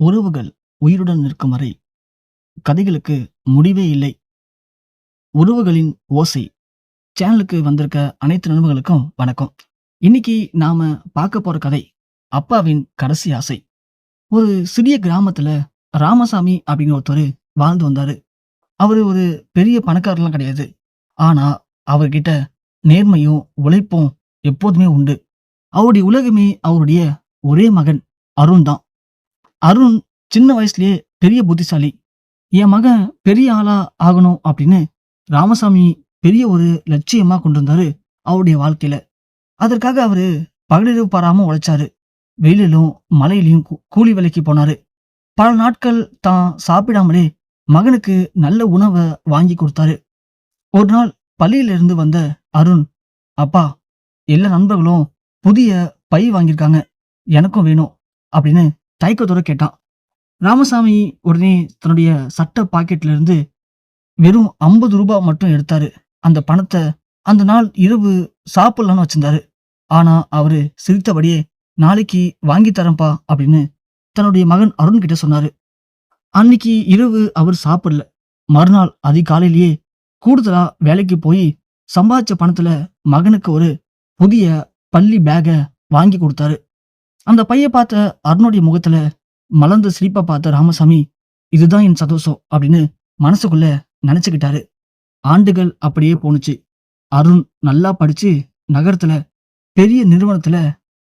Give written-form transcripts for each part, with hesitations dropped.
உறவுகள் உயிருடன் இருக்கும் வரை கதைகளுக்கு முடிவே இல்லை. உறவுகளின் ஓசை சேனலுக்கு வந்திருக்க அனைத்து நண்பர்களுக்கும் வணக்கம். இன்னைக்கு நாம பார்க்க போற கதை அப்பாவின் கடைசி ஆசை. ஒரு சிறிய கிராமத்துல ராமசாமி அப்படின்னு ஒருத்தர் வாழ்ந்து வந்தாரு. அவரு ஒரு பெரிய பணக்காரர்லாம் கிடையாது. ஆனா அவர்கிட்ட நேர்மையும் உழைப்பும் எப்போதுமே உண்டு. அவருடைய உலகமே அவருடைய ஒரே மகன் அருண் தான். அருண் சின்ன வயசுலயே பெரிய புத்திசாலி. என் மகன் பெரிய ஆளா ஆகணும் அப்படின்னு ராமசாமி பெரிய ஒரு லட்சியமா கொண்டிருந்தாரு அவருடைய வாழ்க்கையில. அதற்காக அவரு பகலிரவு பாராம உழைச்சாரு. வெயிலிலும் மழையிலையும் கூலி வேலைக்கு போனாரு. பல நாட்கள் தான் சாப்பிடாமலே மகனுக்கு நல்ல உணவை வாங்கி கொடுத்தாரு. ஒரு நாள் பள்ளியிலிருந்து வந்த அருண், அப்பா, எல்லா நண்பர்களும் புதிய பை வாங்கியிருக்காங்க, எனக்கும் வேணும் அப்படின்னு தயக்கத்தோட கேட்டான். ராமசாமி உடனே தன்னுடைய சட்ட பாக்கெட்ல இருந்து வெறும் 50 ரூபாய் மட்டும் எடுத்தாரு. அந்த பணத்தை அந்த நாள் இரவு சாப்பிடலான்னு வச்சிருந்தாரு. ஆனா அவரு சிரித்தபடியே, நாளைக்கு வாங்கி தரேன்ப்பா அப்படின்னு தன்னுடைய மகன் அருண் கிட்ட சொன்னாரு. அன்னைக்கு இரவு அவர் சாப்பிடல. மறுநாள் அதிகாலையிலேயே கூடுதலா வேலைக்கு போய் சம்பாதிச்ச பணத்துல மகனுக்கு ஒரு புதிய பள்ளி பேக வாங்கி கொடுத்தாரு. அந்த பைய பார்த்த அருணுடைய முகத்துல மலர்ந்த சிரிப்பை பார்த்த ராமசாமி, இதுதான் என் சந்தோஷம் அப்படின்னு மனசுக்குள்ள நினைச்சுக்கிட்டாரு. ஆண்டுகள் அப்படியே போணுச்சு. அருண் நல்லா படிச்சு நகரத்துல பெரிய நிறுவனத்துல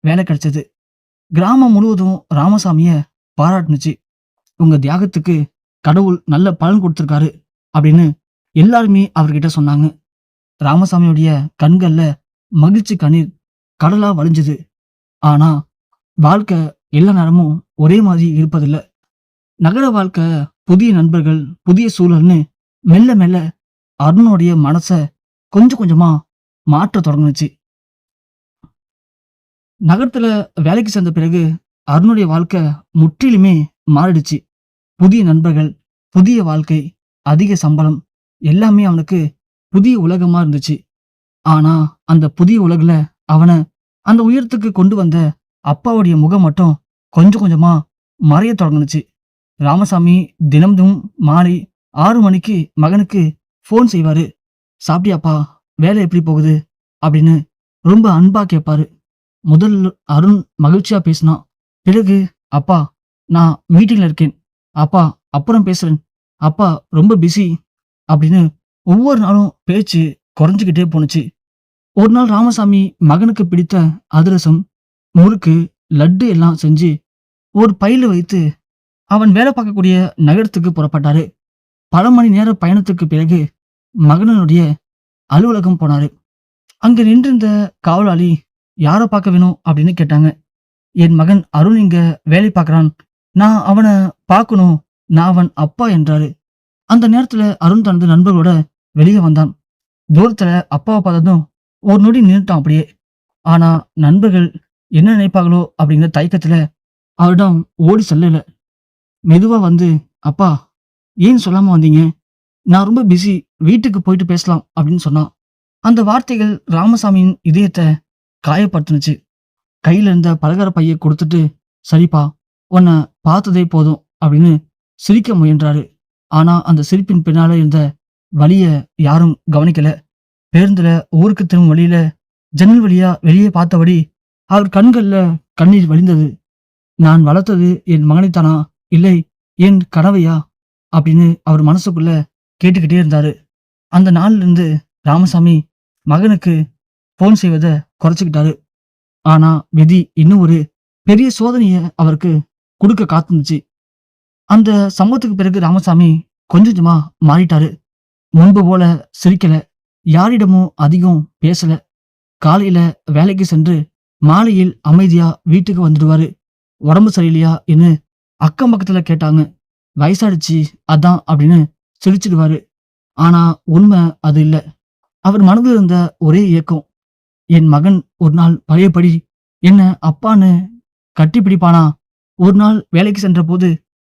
வேலை கிடைச்சது. கிராமம் முழுவதும் ராமசாமிய பாராட்டுனுச்சு. உங்க தியாகத்துக்கு கடவுள் நல்ல பலன் கொடுத்திருக்காரு அப்படின்னு எல்லாருமே அவர்கிட்ட சொன்னாங்க. ராமசாமியுடைய கண்கள்ல மகிழ்ச்சி கண்ணீர் கடலா வழிஞ்சது. ஆனா வாழ்க்கை எல்லா நேரமும் ஒரே மாதிரி இருப்பதில்ல. நகர வாழ்க்கை, புதிய நண்பர்கள், புதிய சூழல்னு மெல்ல மெல்ல அருணுடைய மனச கொஞ்சம் கொஞ்சமா மாற்ற தொடங்குச்சு. நகரத்துல வேலைக்கு சேர்ந்த பிறகு அருணுடைய வாழ்க்கை முற்றிலுமே மாறிடுச்சு. புதிய நண்பர்கள், புதிய வாழ்க்கை, அதிக சம்பளம், எல்லாமே அவனுக்கு புதிய உலகமா இருந்துச்சு. ஆனா அந்த புதிய உலகுல அவனை அந்த உயரத்துக்கு கொண்டு வந்த அப்பாவுடைய முகம் மட்டும் கொஞ்சம் கொஞ்சமா மறைய தொடங்குனுச்சு. ராமசாமி தினமும் மாலை 6 மணிக்கு மகனுக்கு ஃபோன் செய்வாரு. சாப்பிட்டியாப்பா, வேலை எப்படி போகுது அப்படின்னு ரொம்ப அன்பா கேட்பாரு. முதல் அருண் மகிழ்ச்சியா பேசினான். பிறகு, அப்பா, நான் மீட்டிங்ல இருக்கேன், அப்பா அப்புறம் பேசுறேன், அப்பா ரொம்ப பிஸி அப்படின்னு ஒவ்வொரு நாளும் பேச்சு குறைஞ்சுக்கிட்டே போனுச்சு. ஒரு நாள் ராமசாமி மகனுக்கு பிடித்த அதிரசம், முறுக்கு, லட்டு எல்லாம் செஞ்சு ஒரு பையில வைத்து அவன் வேலை பார்க்கக்கூடிய நகரத்துக்கு புறப்பட்டாரு. பல மணி நேர பயணத்துக்கு பிறகு மகனுடைய அலுவலகம் போனாரு. அங்க நின்றிருந்த காவலாளி, யாரை பார்க்க வேணும் அப்படின்னு கேட்டாங்க. என் மகன் அருண் இங்க வேலை பார்க்கறான், நான் அவனை பார்க்கணும், நான் அவன் அப்பா என்றாரு. அந்த நேரத்துல அருண் தனது நண்பர்களோட வெளியே வந்தான். தூரத்துல அப்பாவை பார்த்ததும் ஒரு நொடி நின்றுட்டான் அப்படியே. ஆனா நண்பர்கள் என்ன நினைப்பாங்களோ அப்படிங்கிற தயக்கத்துல அவரிடம் ஓடி செல்லல. மெதுவா வந்து, அப்பா, ஏன் சொல்லாம வந்தீங்க, நான் ரொம்ப பிஸி, வீட்டுக்கு போயிட்டு பேசலாம் அப்படின்னு சொன்னான். அந்த வார்த்தைகள் ராமசாமியின் இதயத்தை காயப்படுத்துனுச்சு. கையில இருந்த பலகார பையை கொடுத்துட்டு, சரிப்பா, உன்னை பார்த்ததே போதும் அப்படின்னு சிரிக்க முயன்றாரு. ஆனா அந்த சிரிப்பின் பின்னால இருந்த வலிய யாரும் கவனிக்கல. பேருந்துல ஊருக்கு திரும்பும் வழியில ஜன்னல் வழியா வெளியே பார்த்தபடி அவர் கண்கள்ல கண்ணீர் வழிந்தது. நான் வளர்த்தது என் மகனைத்தானா, இல்லை என் கனவையா அப்படின்னு அவர் மனசுக்குள்ள கேட்டுக்கிட்டே இருந்தாரு. அந்த நாள்ல இருந்து ராமசாமி மகனுக்கு போன் செய்வதை குறைச்சுக்கிட்டாரு. ஆனா விதி இன்னும் ஒரு பெரிய சோதனைய அவருக்கு கொடுக்க காத்துருந்துச்சு. அந்த சம்பவத்துக்கு பிறகு ராமசாமி கொஞ்சம் கொஞ்சமா மாறிட்டாரு. முன்பு போல சிரிக்கல, யாரிடமும் அதிகம் பேசல. காலையில வேலைக்கு சென்று மாலையில் அமைதியா வீட்டுக்கு வந்துடுவாரு. உடம்பு சரியில்லையா என்று அக்கம் பக்கத்துல கேட்டாங்க. வயசாடுச்சு அதான் அப்படின்னு சிரிச்சிடுவாரு. ஆனா உண்மை அது இல்ல. அவர் மனதில் இருந்த ஒரே ஏக்கம், என் மகன் ஒரு நாள் பழையபடி என்ன அப்பான்னு கட்டி பிடிப்பானா. ஒரு நாள் வேலைக்கு சென்ற போது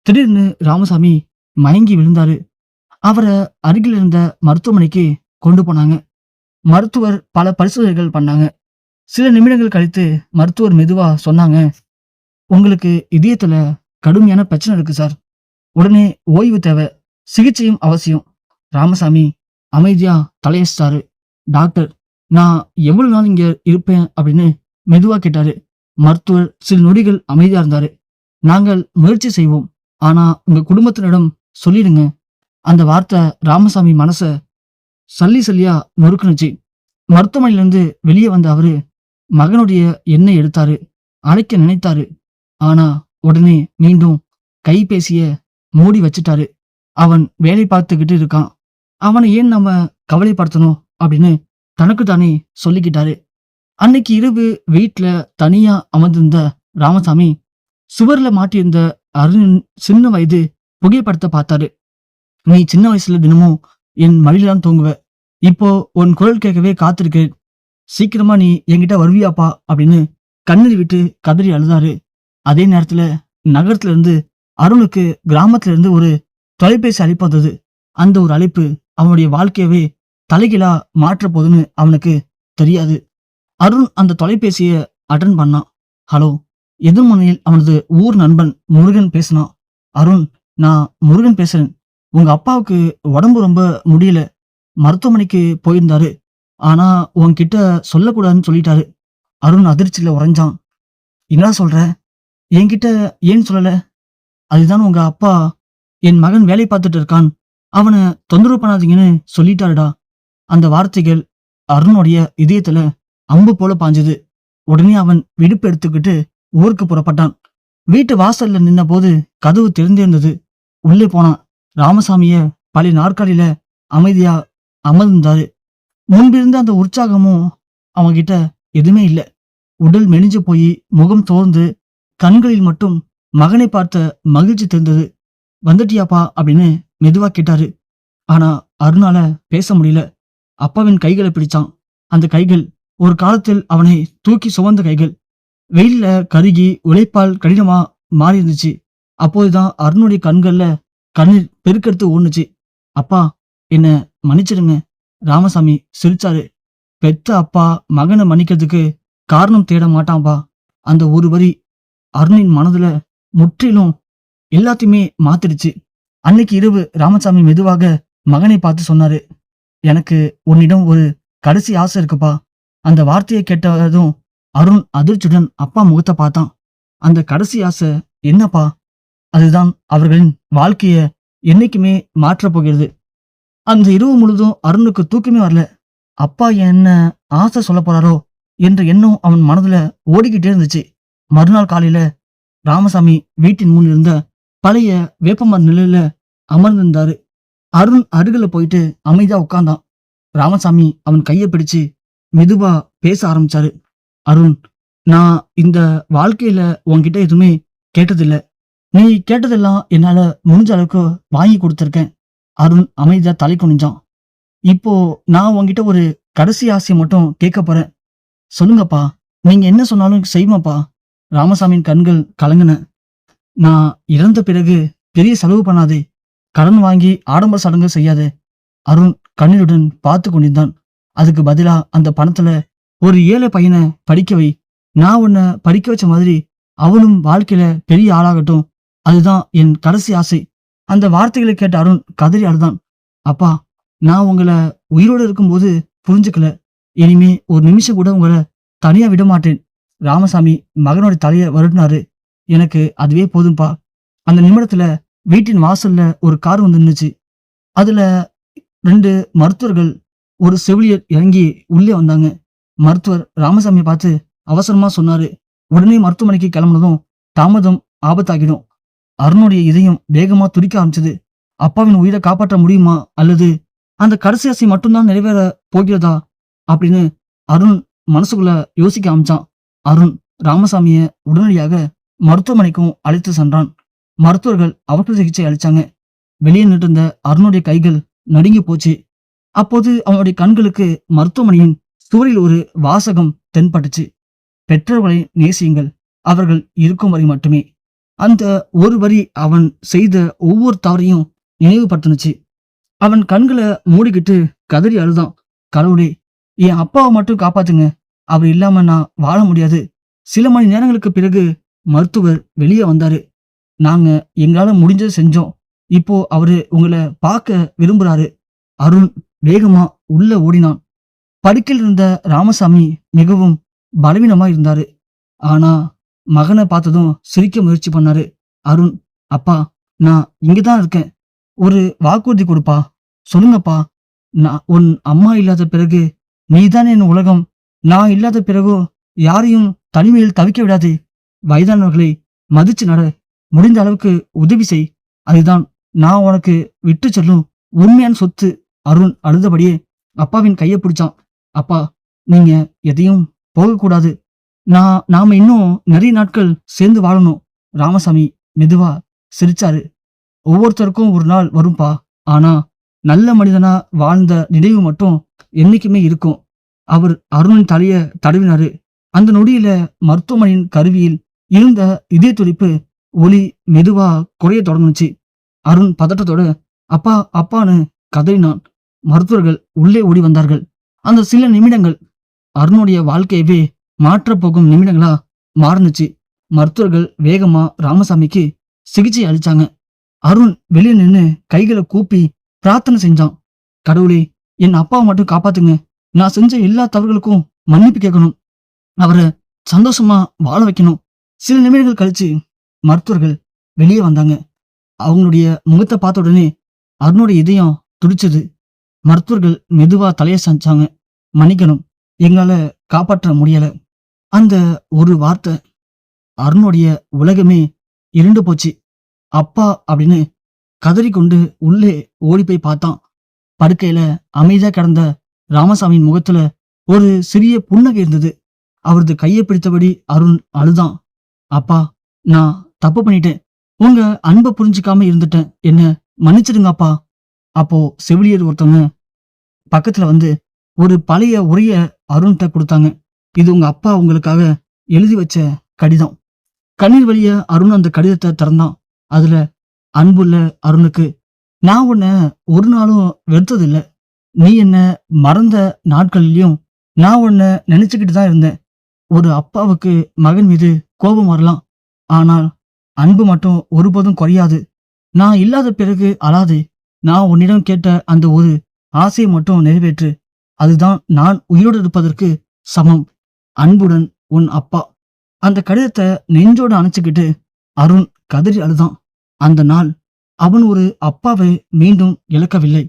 திடீர்னு ராமசாமி மயங்கி விழுந்தாரு. அவரை அருகில் இருந்த மருத்துவமனைக்கு கொண்டு போனாங்க. மருத்துவர் பல பரிசோதனைகள் பண்ணாங்க. சில நிமிடங்கள் கழித்து மருத்துவர் மெதுவா சொன்னாங்க, உங்களுக்கு இதயத்துல கடுமையான பிரச்சனை இருக்கு சார். உடனே ஓய்வு தேவை. சிகிச்சையும் அவசியம். ராமசாமி அமைதியா தலையசிச்சாரு. டாக்டர், நான் எவ்வளவு நாள் இங்க இருப்பேன் அப்படின்னு மெதுவா கேட்டாரு. மருத்துவர் சில நொடிகள் அமைதியா இருந்தாரு. நாங்கள் முயற்சி செய்வோம். ஆனா உங்க குடும்பத்தினரிடம் சொல்லிடுங்க. அந்த வார்த்தை ராமசாமி மனச சல்லி சல்லியா நொறுக்குனுச்சு. மருத்துவமனையிலிருந்து வெளியே வந்த அவரு மகனுடைய எண்ணெய் எடுத்தாரு. அழைக்க நினைத்தாரு. ஆனா உடனே மீண்டும் கைபேசிய மூடி வச்சிட்டாரு. அவன் வேலை பார்த்துக்கிட்டு இருக்கான். அவனை ஏன் நம்ம கவலைப்படுத்தணும் அப்படின்னு தனக்கு தானே சொல்லிக்கிட்டாரு. அன்னைக்கு இரவு வீட்டுல தனியா அமர்ந்திருந்த ராமசாமி சுவர்ல மாட்டியிருந்த அருணின் சின்ன வயது புகைப்படத்தை பார்த்தாரு. நீ சின்ன வயசுல தினமும் என் மடியில்தான் தூங்குவ. இப்போ உன் குரல் கேட்கவே காத்திருக்கேன். சீக்கிரமா நீ என்கிட்ட வருவியாப்பா அப்படின்னு கண்ணீர் விட்டு கதறி அழுதாரு. அதே நேரத்துல நகரத்துல இருந்து அருணுக்கு கிராமத்துல இருந்து ஒரு தொலைபேசி அழைப்பு வந்தது. அந்த ஒரு அழைப்பு அவனுடைய வாழ்க்கையவே தலைகீழா மாற்ற போதுன்னு அவனுக்கு தெரியாது. அருண் அந்த தொலைபேசிய அட்டன் பண்ணான். ஹலோ. எதிர்முனையில் அவனது ஊர் நண்பன் முருகன் பேசினான். அருண், நான் முருகன் பேசுறேன். உங்க அப்பாவுக்கு உடம்பு ரொம்ப முடியல. மருத்துவமனைக்கு போயிருந்தாரு. ஆனா உன்கிட்ட சொல்லக்கூடாதுன்னு சொல்லிட்டாரு. அருண் அதிர்ச்சியில உறைஞ்சான். என்னடா சொல்ற? என்கிட்ட ஏன் சொல்லல? அதுதான் உங்க அப்பா என் மகன் வேலை பார்த்துட்டு இருக்கான், அவனை தொந்தரவு பண்ணாதீங்கன்னு சொல்லிட்டாருடா. அந்த வார்த்தைகள் அருணுடைய இதயத்துல அம்பு போல பாஞ்சுது. உடனே அவன் விடுப்பு எடுத்துக்கிட்டு ஊருக்கு புறப்பட்டான். வீட்டு வாசல்ல நின்ன போது கதவு திறந்திருந்தது. உள்ளே போனான். ராமசாமிய பழைய நாற்காலியில அமைதியா அமர்ந்தாரு. முன்பிருந்த அந்த உற்சாகமும் அவன்கிட்ட எதுவுமே இல்லை. உடல் மெலிஞ்சு போய் முகம் தோர்ந்து கண்களில் மட்டும் மகனை பார்த்த மகிழ்ச்சி தெரிந்தது. வந்துட்டியாப்பா அப்படின்னு மெதுவா கேட்டாரு. ஆனா அருணால பேச முடியல. அப்பாவின் கைகளை பிடிச்சான். அந்த கைகள் ஒரு காலத்தில் அவனை தூக்கி சுமந்த கைகள். வெயில்ல கருகி உழைப்பால் கடினமா மாறி இருந்துச்சு. அப்போதுதான் அருணுடைய கண்கள்ல கண்ணீர் பெருக்கெடுத்து ஓடுனுச்சு. அப்பா, என்ன மன்னிச்சிடுங்க. ராமசாமி சிரிச்சாரு. பெத்த அப்பா மகனை மன்னிக்கிறதுக்கு காரணம் தேட மாட்டான்பா. அந்த ஒரு வரி அருணின் மனதுல முற்றிலும் எல்லாத்தையுமே மாத்திடுச்சு. அன்னைக்கு இரவு ராமசாமி மெதுவாக மகனை பார்த்து சொன்னாரு. எனக்கு உன்னிடம் ஒரு கடைசி ஆசை இருக்குப்பா. அந்த வார்த்தையை கேட்டதும் அருண் அதிர்ச்சியுடன் அப்பா முகத்தை பார்த்தான். அந்த கடைசி ஆசை என்னப்பா? அதுதான் அவர்களின் வாழ்க்கைய என்னைக்குமே மாற்றப் போகிறது. அந்த இரவு முழுதும் அருணுக்கு தூக்கமே வரல. அப்பா என்ன ஆசை சொல்ல போறாரோ என்ற எண்ணம் அவன் மனதுல ஓடிக்கிட்டே இருந்துச்சு. மறுநாள் காலையில ராமசாமி வீட்டின் முன் இருந்த பழைய வேப்பமர நிழல்ல அமர்ந்திருந்தாரு. அருண் அருகில போயிட்டு அமைதியா உட்கார்ந்தான். ராமசாமி அவன் கையை பிடிச்சு மெதுவா பேச ஆரம்பிச்சாரு. அருண், நான் இந்த வாழ்க்கையில உன்கிட்ட எதுவுமே கேட்டதில்ல. நீ கேட்டதெல்லாம் என்னால முடிஞ்ச அளவுக்கு வாங்கி கொடுத்துருக்கேன். அருண் அமைதியா தலை குனிஞ்சான். இப்போ நான் உன்கிட்ட ஒரு கடைசி ஆசையை மட்டும் கேட்க போறேன். சொல்லுங்கப்பா, நீங்க என்ன சொன்னாலும் செய்வேன்ப்பா. ராமசாமியின் கண்கள் கலங்கின. நான் இறந்த பிறகு பெரிய செலவு பண்ணாதே. கடன் வாங்கி ஆடம்பர சடங்கு செய்யாதே. அருண் கண்ணீருடன் பார்த்து கொண்டிருந்தான். அதுக்கு பதிலா அந்த பணத்துல ஒரு ஏழை பையனை படிக்க வை. நான் உன்னை படிக்க வச்ச மாதிரி அவனும் வாழ்க்கையில பெரிய ஆளாகட்டும். அதுதான் என் கடைசி ஆசை. அந்த வார்த்தைகளை கேட்ட அருண் கதறி அழுதான். அப்பா, நான் உங்களை உயிரோடு இருக்கும்போது புரிஞ்சுக்கல. இனிமே ஒரு நிமிஷம் கூட உங்களை தனியா விட மாட்டேன். ராமசாமி மகனோட தலையை வருடினாரு. எனக்கு அதுவே போதும்பா. அந்த நிமிடத்துல வீட்டின் வாசல்ல ஒரு கார் வந்து நின்னுச்சு. அதுல 2 மருத்துவர்கள், ஒரு செவிலியர் இறங்கி உள்ளே வந்தாங்க. மருத்துவர் ராமசாமியை பார்த்து அவசரமா சொன்னாரு. உடனே மருத்துவமனைக்கு கிளம்புனதும் தாமதம் ஆபத்தாகிடும். அருணுடைய இதயம் வேகமா துடிக்க ஆரம்பிச்சது. அப்பாவின் உயிரை காப்பாற்ற முடியுமா, அல்லது அந்த கடைசி ஆசை மட்டும்தான் நிறைவேற போகிறதா அப்படின்னு அருண் மனசுக்குள்ள யோசிக்க ஆரம்பிச்சான். அருண் ராமசாமிய உடனடியாக மருத்துவமனைக்கும் அழைத்து சென்றான். மருத்துவர்கள் அவசர சிகிச்சை அளிச்சாங்க. வெளியே நின்றிருந்த அருணுடைய கைகள் நடுங்கி போச்சு. அப்போது அவனுடைய கண்களுக்கு மருத்துவமனையின் சுவரில் ஒரு வாசகம் தென்பட்டுச்சு. பெற்றோர்களை நேசியுங்கள், அவர்கள் இருக்கும் வரை மட்டுமே. அந்த ஒரு வரி அவன் செய்த ஒவ்வொரு தவறையும் நினைவுபடுத்துனுச்சு. அவன் கண்களை மூடிக்கிட்டு கதறி அழுதான். கடவுளே, என் அப்பாவை மட்டும் காப்பாத்துங்க. அவர் இல்லாம நான் வாழ முடியாது. சில மணி நேரங்களுக்கு பிறகு மருத்துவர் வெளியே வந்தாரு. நாங்க எங்களால முடிஞ்சதை செஞ்சோம். இப்போ அவரு உங்களை பார்க்க விரும்புறாரு. அருண் வேகமா உள்ள ஓடினான். படுக்கையில் இருந்த ராமசாமி மிகவும் பலவீனமா இருந்தாரு. ஆனா மகனை பார்த்ததும் சிரிக்க முயற்சி பண்ணாரு. அருண், அப்பா, நான் இங்கதான் இருக்கேன். ஒரு வாக்குறுதி கொடுப்பா. சொல்லுங்கப்பா. நான் உன் அம்மா இல்லாத பிறகு நீதானே என் உலகம். நான் இல்லாத பிறகும் யாரையும் தனிமையில் தவிக்க விடாதே. வயதானவர்களை மதிச்சு நட. முடிந்த அளவுக்கு உதவி செய். அதுதான் நான் உனக்கு விட்டு சொல்லும் உண்மையான சொத்து. அருண் அழுதபடியே அப்பாவின் கையை பிடிச்சான். அப்பா, நீங்க எதையும் போகக்கூடாது. நாம இன்னும் நிறைய நாட்கள் சேர்ந்து வாழணும். ராமசாமி மெதுவா சிரிச்சாரு. ஒவ்வொருத்தருக்கும் ஒரு நாள் வரும்பா. ஆனா நல்ல மனிதனா வாழ்ந்த நினைவு மட்டும் என்னைக்குமே இருக்கும். அவர் அருணின் தலைய தடவினாரு. அந்த நொடியில மருத்துவமனையின் கருவியில் இருந்த இதய துடிப்பு ஒலி மெதுவா குறைய தொடங்குச்சு. அருண் பதட்டத்தோட அப்பா அப்பான்னு கதறினான். மருத்துவர்கள் உள்ளே ஓடி வந்தார்கள். அந்த சில நிமிடங்கள் அருணுடைய வாழ்க்கையவே மாற்றப் போகும் நிமிடங்களா மாறுனுச்சு. மருத்துவர்கள் வேகமா ராமசாமிக்கு சிகிச்சை அளிச்சாங்க. அருண் வெளியே நின்னு கைகளை கூப்பி பிரார்த்தனை செஞ்சான். கடவுளே, என் அப்பாவை மட்டும் காப்பாத்துங்க. நான் செஞ்ச எல்லா தவறுகளுக்கும் மன்னிப்பு கேட்கணும். அவரை சந்தோஷமா வாழ வைக்கணும். சில நிமிடங்கள் கழிச்சு மருத்துவர்கள் வெளியே வந்தாங்க. அவங்களுடைய முகத்தை பார்த்த உடனே அருணுடைய இதயம் துடிச்சது. மருத்துவர்கள் மெதுவா தலையை சாஞ்சாங்க. மன்னிக்கணும், எங்களால காப்பாற்ற முடியல. அந்த ஒரு வார்த்தை அருணுடைய உலகமே இருண்டு போச்சு. அப்பா அப்படின்னு கதறிக்கொண்டு உள்ளே ஓடி போய் பார்த்தான். படுக்கையில அமைதியா கிடந்த ராமசாமியின் முகத்துல ஒரு சிறிய புன்னகை இருந்தது. அவரது கையை பிடித்தபடி அருண் அழுதான். அப்பா, நான் தப்பு பண்ணிட்டேன். உங்க அன்பை புரிஞ்சுக்காம இருந்துட்டேன். என்ன மன்னிச்சிடுங்க அப்பா. அப்போ செவிலியர் ஒருத்தவங்க பக்கத்துல வந்து ஒரு பழைய உரைய அருண்கிட்ட கொடுத்தாங்க. இது உங்க அப்பா உங்களுக்காக எழுதி வச்ச கடிதம். கண்ணீர் வழிய அருண் அந்த கடிதத்தை திறந்தான். அதுல, அன்புள்ள அருணுக்கு, நான் உன்னை ஒரு நாளும் வெறுத்ததில்லை. நீ என்ன மறந்த நாட்களிலும் நான் உன்னை நினைச்சுக்கிட்டு தான் இருந்தேன். ஒரு அப்பாவுக்கு மகன் மீது கோபம் வரலாம், ஆனால் அன்பு மட்டும் ஒருபோதும் குறையாது. நான் இல்லாத பிறகு அழாதே. நான் உன்னிடம் கேட்ட அந்த ஒரு ஆசையை மட்டும் நிறைவேற்று. அதுதான் நான் உயிரோடு இருப்பதற்கு சமம். அன்புடன் உன் அப்பா. அந்த கடிதத்தை நெஞ்சோடு அணைச்சுக்கிட்டு அருண் கதறி அழுதான். அந்த நாள் அவன் ஒரு அப்பாவை மீண்டும் இழக்கவில்லை.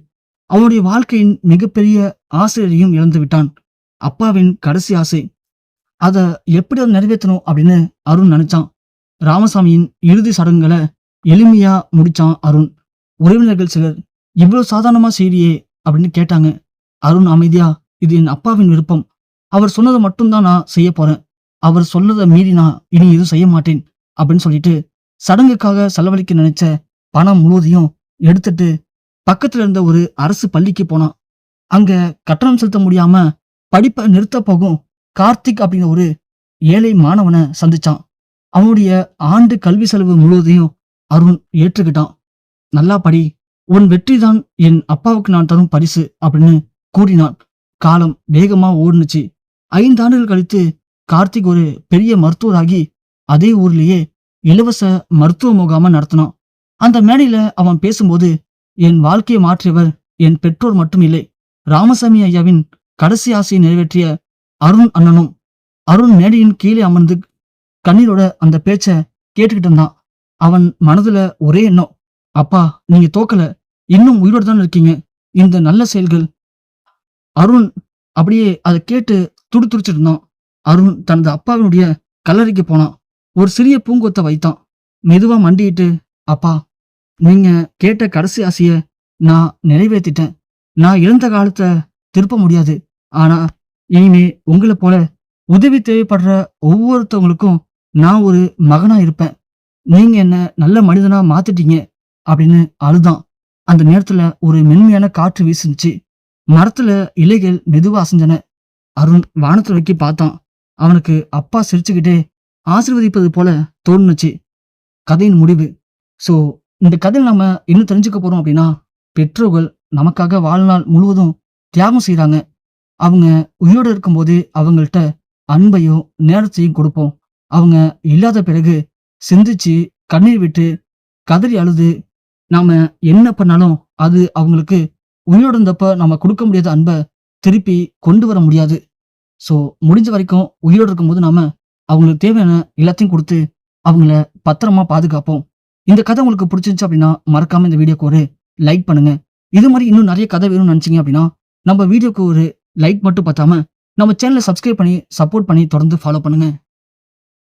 அவனுடைய வாழ்க்கையின் மிகப்பெரிய ஆசிரியரையும் இழந்து விட்டான். அப்பாவின் கடைசி ஆசை, அதை எப்படி நிறைவேற்றணும் அப்படின்னு அருண் நினைச்சான். ராமசாமியின் இறுதி சடங்குகளை எளிமையா முடிச்சான் அருண். உறவினர்கள் சிலர், இவ்வளவு சாதாரணமா செய்தியே அப்படின்னு கேட்டாங்க. அருண் அமைதியா, இது என் அப்பாவின் விருப்பம். அவர் சொன்னதை மட்டும்தான் நான் செய்ய போறேன். அவர் சொல்லதை மீறி நான் இனி எதுவும் செய்ய மாட்டேன் அப்படின்னு சொல்லிட்டு சடங்குக்காக செலவழிக்க நினைச்ச பணம் முழுவதையும் எடுத்துட்டு பக்கத்துல இருந்த ஒரு அரசு பள்ளிக்கு போனான். அங்க கட்டணம் செலுத்த முடியாம படிப்பை நிறுத்த போகும் கார்த்திக் அப்படிங்கிற ஒரு ஏழை மாணவனை சந்திச்சான். அவனுடைய ஆண்டு கல்வி செலவு முழுவதையும் அருண் ஏற்றுக்கிட்டான். நல்லா படி, உன் வெற்றிதான் என் அப்பாவுக்கு நான் தரும் பரிசு அப்படின்னு கூறினான். காலம் வேகமா ஓடுனுச்சு. 5 ஆண்டுகள் கழித்து கார்த்திக் ஒரு பெரிய மருத்துவராகி அதே ஊர்லயே இலவச மருத்துவ முகாம நடத்தினான். அந்த மேடையில அவன் பேசும்போது, என் வாழ்க்கையை மாற்றியவர் என் பெற்றோர் மட்டும் இல்லை, ராமசாமி ஐயாவின் கடைசி ஆசையை நிறைவேற்றிய அருண் அண்ணனும். அருண் மேடையின் கீழே அமர்ந்து கண்ணீரோட அந்த பேச்ச கேட்டுக்கிட்டு இருந்தான். அவன் மனதுல ஒரே எண்ணம், அப்பா, நீங்க தோக்கல, இன்னும் உயிரோடு தான் இருக்கீங்க. இந்த நல்ல செயல்கள். அருண் அப்படியே அதை கேட்டு துடிச்சிட்டு இருந்தான். அருண் தனது அப்பாவினுடைய கல்லறைக்கு போனான். ஒரு சிறிய பூங்கொத்தை வைத்தான். மெதுவா மண்டிட்டு, அப்பா, நீங்க கேட்ட கடைசி ஆசைய நான் நிறைவேற்றிட்டேன். நான் இழந்த காலத்தை திருப்ப முடியாது. ஆனா இனிமே உங்களை போல உதவி தேவைப்படுற ஒவ்வொருத்தவங்களுக்கும் நான் ஒரு மகனா இருப்பேன். நீங்க என்ன நல்ல மனிதனா மாத்திட்டீங்க அப்படின்னு அழுதான். அந்த நேரத்துல ஒரு மென்மையான காற்று வீசுனுச்சு. மரத்துல இலைகள் மெதுவா அசைஞ்சன. அருண் வானத்தை நோக்கி பார்த்தான். அவனுக்கு அப்பா சிரிச்சுக்கிட்டே ஆசீர்வதிப்பது போல தோணுச்சு. கதையின் முடிவு. ஸோ இந்த கதையில் நம்ம என்ன தெரிஞ்சுக்க போறோம் அப்படின்னா, பெற்றோர்கள் நமக்காக வாழ்நாள் முழுவதும் தியாகம் செய்கிறாங்க. அவங்க உயிரோடு இருக்கும்போதே அவங்கள்ட்ட அன்பையும் நேரத்தையும் கொடுப்போம். அவங்க இல்லாத பிறகு சிந்திச்சு கண்ணீர் விட்டு கதறி அழுது நாம என்ன பண்ணாலும் அது அவங்களுக்கு உயிரோட இருந்தப்ப நம்ம கொடுக்க முடியாத அன்பை திருப்பி கொண்டு வர முடியாது. ஸோ முடிஞ்ச வரைக்கும் உயிரோடு இருக்கும்போது நாம அவங்களுக்கு தேவையான எல்லாத்தையும் கொடுத்து அவங்கள பத்திரமா பாதுகாப்போம். இந்த கதை உங்களுக்கு பிடிச்சிருந்துச்சு அப்படின்னா மறக்காம இந்த வீடியோக்கு ஒரு லைக் பண்ணுங்க. இது மாதிரி இன்னும் நிறைய கதை வேணும்னு நினைச்சீங்க அப்படின்னா நம்ம வீடியோக்கு ஒரு லைக் மட்டும் பார்த்தாம நம்ம சேனலை சப்ஸ்கிரைப் பண்ணி சப்போர்ட் பண்ணி தொடர்ந்து ஃபாலோ பண்ணுங்க.